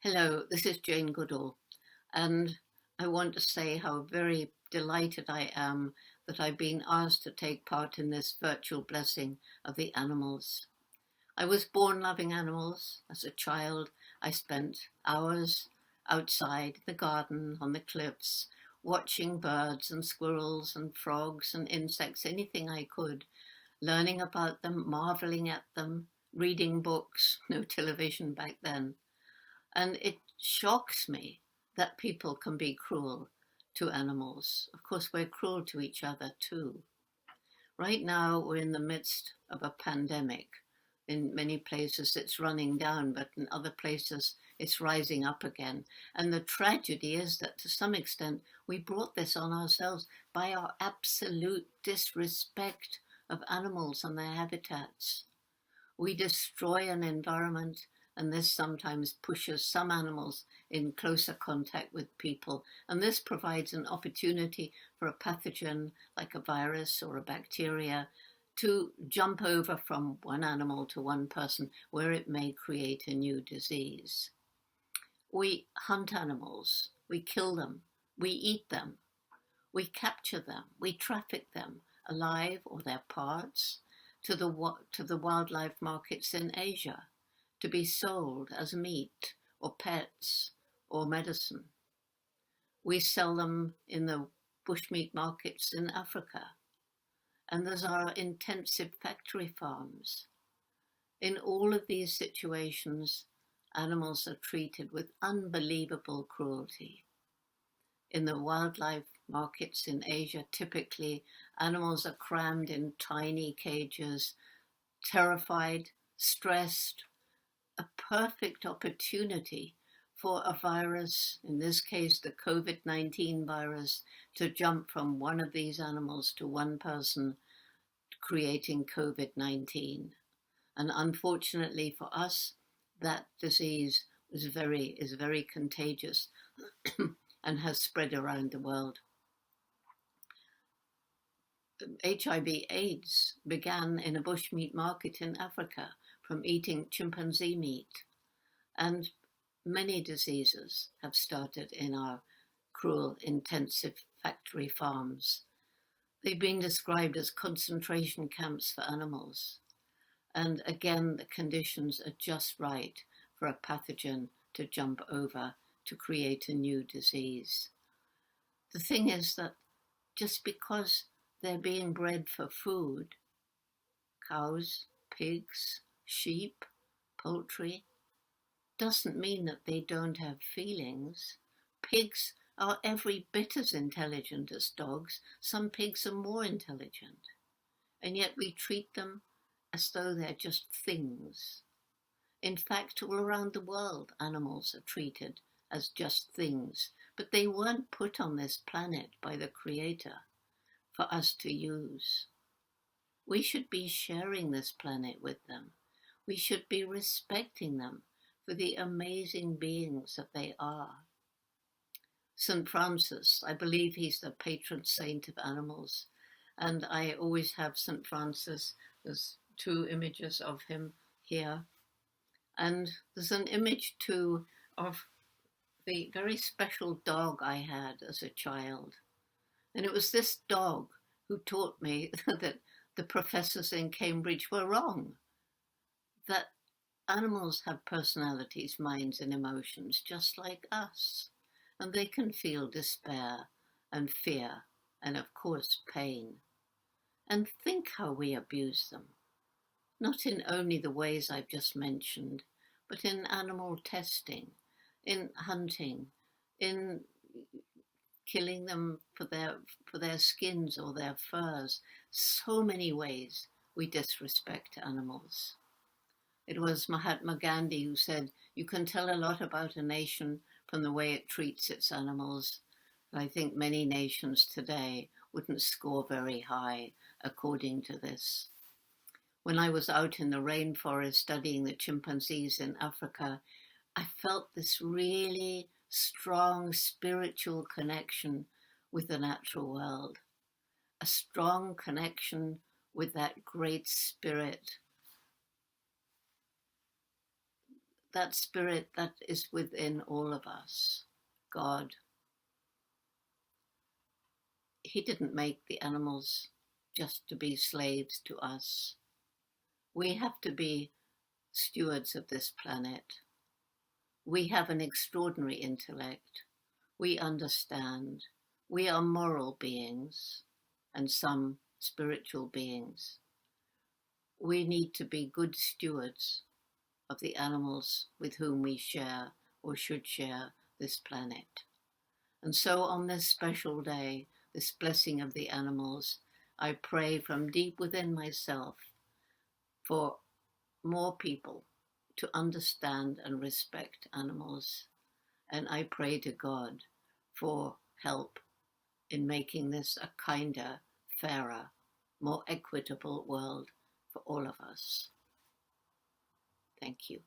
Hello, this is Jane Goodall, and I want to say how very delighted I am that I've been asked to take part in this virtual blessing of the animals. I was born loving animals. As a child, I spent hours outside the garden, on the cliffs, watching birds and squirrels and frogs and insects, anything I could, learning about them, marveling at them, reading books, no television back then. And it shocks me that people can be cruel to animals. Of course, we're cruel to each other too. Right now, we're in the midst of a pandemic. In many places, it's running down, but in other places, it's rising up again. And the tragedy is that to some extent, we brought this on ourselves by our absolute disrespect of animals and their habitats. We destroy an environment, and this sometimes pushes some animals in closer contact with people. And this provides an opportunity for a pathogen like a virus or a bacteria to jump over from one animal to one person where it may create a new disease. We hunt animals, we kill them, we eat them, we capture them, we traffic them alive or their parts to the wildlife markets in Asia to be sold as meat or pets or medicine. We sell them in the bushmeat markets in Africa. And there's our intensive factory farms. In all of these situations, animals are treated with unbelievable cruelty. In the wildlife markets in Asia, typically animals are crammed in tiny cages, terrified, stressed, a perfect opportunity for a virus, in this case the COVID-19 virus, to jump from one of these animals to one person, creating COVID-19. And unfortunately for us, that disease is very contagious and has spread around the world. HIV/AIDS began in a bushmeat market in Africa from eating chimpanzee meat. And many diseases have started in our cruel, intensive factory farms. They've been described as concentration camps for animals. And again, the conditions are just right for a pathogen to jump over to create a new disease. The thing is that just because they're being bred for food, cows, pigs, sheep, poultry, doesn't mean that they don't have feelings. Pigs are every bit as intelligent as dogs. Some pigs are more intelligent. And yet we treat them as though they're just things. In fact, all around the world, animals are treated as just things, but they weren't put on this planet by the Creator for us to use. We should be sharing this planet with them. We should be respecting them for the amazing beings that they are. St. Francis, I believe he's the patron saint of animals, and I always have St. Francis. There's two images of him here. And there's an image too of the very special dog I had as a child. And it was this dog who taught me that the professors in Cambridge were wrong, that animals have personalities, minds, and emotions just like us, and they can feel despair and fear and, of course, pain. And think how we abuse them, not in only the ways I've just mentioned, but in animal testing, in hunting, in killing them for their skins or their furs. So many ways we disrespect animals. It was Mahatma Gandhi who said, you can tell a lot about a nation from the way it treats its animals. And I think many nations today wouldn't score very high according to this. When I was out in the rainforest studying the chimpanzees in Africa, I felt this really strong spiritual connection with the natural world, a strong connection with that great spirit that spirit that is within all of us, God, he didn't make the animals just to be slaves to us. We have to be stewards of this planet. We have an extraordinary intellect. We understand. We are moral beings and some spiritual beings. We need to be good stewards of the animals with whom we share or should share this planet. And so on this special day, this blessing of the animals, I pray from deep within myself for more people to understand and respect animals. And I pray to God for help in making this a kinder, fairer, more equitable world for all of us. Thank you.